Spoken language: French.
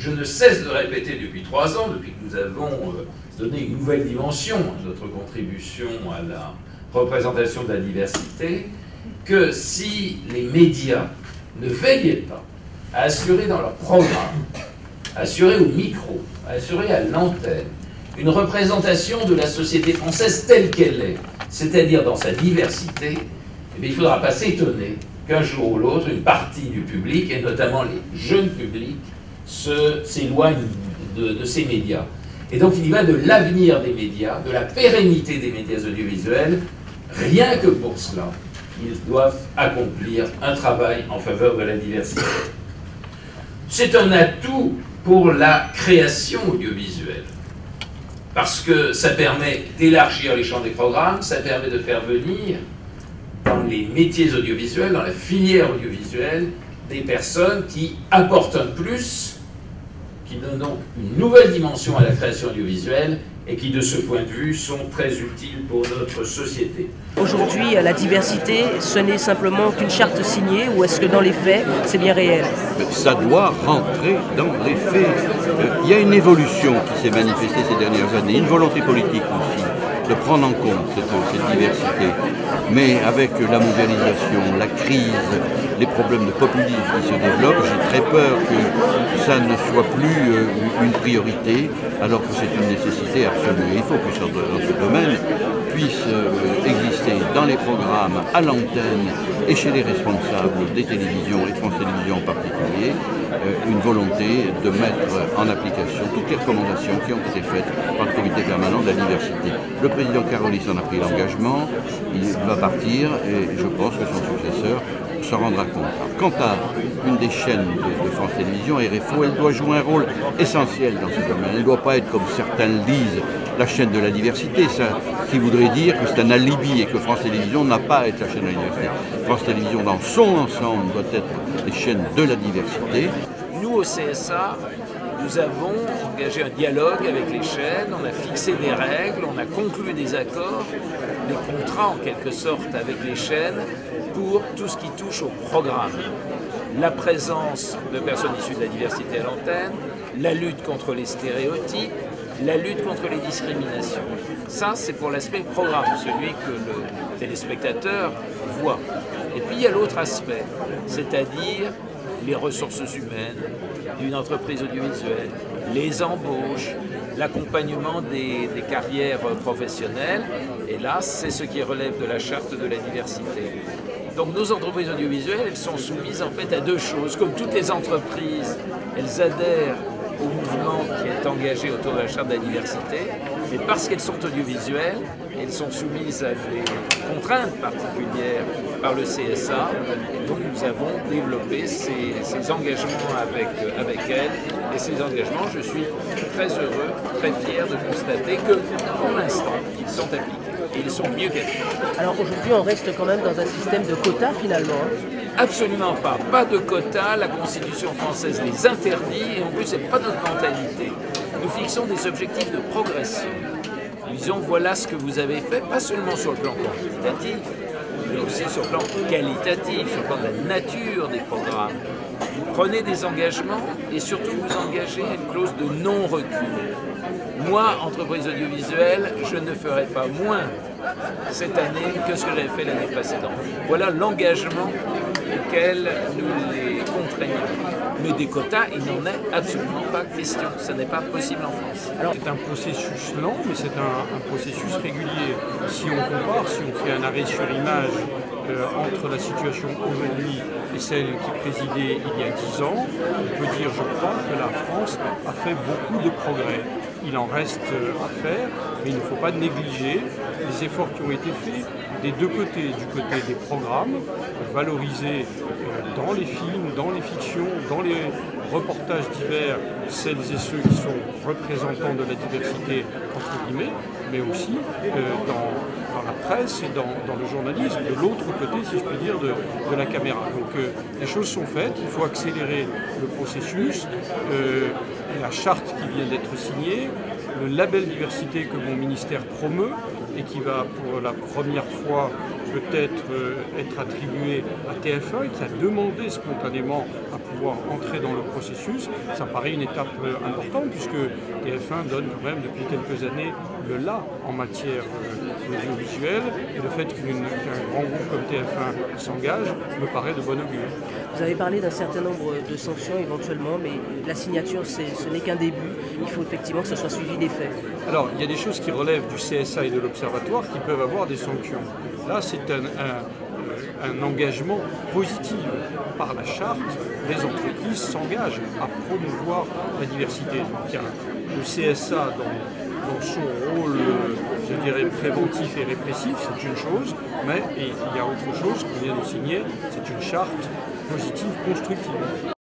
je ne cesse de répéter depuis 3 ans, depuis que nous avons donné une nouvelle dimension à notre contribution à la représentation de la diversité, que si les médias ne veillaient pas à assurer dans leur programme, à assurer au micro, à assurer à l'antenne, une représentation de la société française telle qu'elle est, c'est-à-dire dans sa diversité, eh bien, il ne faudra pas s'étonner qu'un jour ou l'autre, une partie du public, et notamment les jeunes publics, s'éloignent de ces médias. Et donc il y va de l'avenir des médias, de la pérennité des médias audiovisuels. Rien que pour cela, ils doivent accomplir un travail en faveur de la diversité. C'est un atout pour la création audiovisuelle, parce que ça permet d'élargir les champs des programmes, ça permet de faire venir dans les métiers audiovisuels, dans la filière audiovisuelle, des personnes qui apportent un plus, qui donnent donc une nouvelle dimension à la création audiovisuelle et qui, de ce point de vue, sont très utiles pour notre société. Aujourd'hui, la diversité, ce n'est simplement qu'une charte signée, ou est-ce que dans les faits, c'est bien réel? Ça doit rentrer dans les faits. Il y a une évolution qui s'est manifestée ces dernières années, une volonté politique aussi, de prendre en compte cette diversité. Mais avec la mondialisation, la crise, les problèmes de populisme qui se développent, j'ai très peur que ça ne soit plus une priorité, alors que c'est une nécessité absolue. Et il faut que dans ce domaine puisse exister dans les programmes, à l'antenne et chez les responsables des télévisions et de France Télévisions en particulier, une volonté de mettre en application toutes les recommandations qui ont été faites par le comité permanent de la diversité. Le président Carolis en a pris l'engagement, il va partir et je pense que son successeur s'en rendra compte. Alors, quant à une des chaînes de France Télévisions, RFO, elle doit jouer un rôle essentiel dans ce domaine. Elle ne doit pas être, comme certains le disent, la chaîne de la diversité, ça qui voudrait dire que c'est un alibi et que France Télévisions n'a pas à être la chaîne de la diversité. France Télévisions, dans son ensemble, doit être les chaînes de la diversité. Nous, au CSA, nous avons engagé un dialogue avec les chaînes, on a fixé des règles, on a conclu des accords, des contrats en quelque sorte avec les chaînes pour tout ce qui touche au programme. La présence de personnes issues de la diversité à l'antenne, la lutte contre les stéréotypes, la lutte contre les discriminations. Ça, c'est pour l'aspect programme, celui que le téléspectateur voit. Et puis il y a l'autre aspect, c'est-à-dire les ressources humaines d'une entreprise audiovisuelle, les embauches, l'accompagnement des carrières professionnelles. Et là, c'est ce qui relève de la charte de la diversité. Donc nos entreprises audiovisuelles, elles sont soumises en fait à deux choses. Comme toutes les entreprises, elles adhèrent au mouvement qui est engagé autour de la charte de la diversité, mais parce qu'elles sont audiovisuelles, elles sont soumises à des contraintes particulières par le CSA, et donc nous avons développé ces engagements avec elles, et ces engagements, je suis très heureux, très fier de constater que, pour l'instant, ils sont appliqués. Et ils sont mieux qu'appliqués. Alors aujourd'hui, on reste quand même dans un système de quotas finalement. Absolument pas. Pas de quotas. La Constitution française les interdit et en plus, ce n'est pas notre mentalité. Nous fixons des objectifs de progression. Nous disons voilà ce que vous avez fait, pas seulement sur le plan quantitatif, mais aussi sur le plan qualitatif, sur le plan de la nature des programmes. Vous prenez des engagements et surtout vous engagez à une clause de non-recul. Moi, entreprise audiovisuelle, je ne ferai pas moins cette année que ce que j'avais fait l'année précédente. Voilà l'engagement auquel nous les contraignons. Mais des quotas, il n'en est absolument pas question. Ce n'est pas possible en France. C'est un processus lent, mais c'est un processus régulier. Si on compare, si on fait un arrêt sur image entre la situation aujourd'hui et celle qui présidait il y a 10 ans, on peut dire, je crois, que la France a fait beaucoup de progrès. Il en reste à faire, mais il ne faut pas négliger les efforts qui ont été faits des deux côtés. Du côté des programmes, valoriser dans les films, dans les fictions, dans les reportages divers, celles et ceux qui sont représentants de la diversité, entre guillemets, mais aussi dans la presse et dans le journalisme, de l'autre côté, si je puis dire, de la caméra. Donc les choses sont faites, il faut accélérer le processus, la charte qui vient d'être signée, le label diversité que mon ministère promeut et qui va pour la première fois peut-être être attribué à TF1 qui a demandé spontanément à pouvoir entrer dans le processus. Ça paraît une étape importante puisque TF1 donne quand même depuis quelques années le là en matière audiovisuelle, et le fait qu'un grand groupe comme TF1 s'engage me paraît de bon augure. Vous avez parlé d'un certain nombre de sanctions éventuellement, mais la signature ce n'est qu'un début. Il faut effectivement que ce soit suivi des faits. Alors, il y a des choses qui relèvent du CSA et de l'Observatoire qui peuvent avoir des sanctions. Là, c'est un engagement positif. Par la charte, les entreprises s'engagent à promouvoir la diversité. Donc, il y a le CSA dans son rôle, je dirais, préventif et répressif, c'est une chose, mais il y a autre chose qu'on vient de signer, c'est une charte positive, constructive.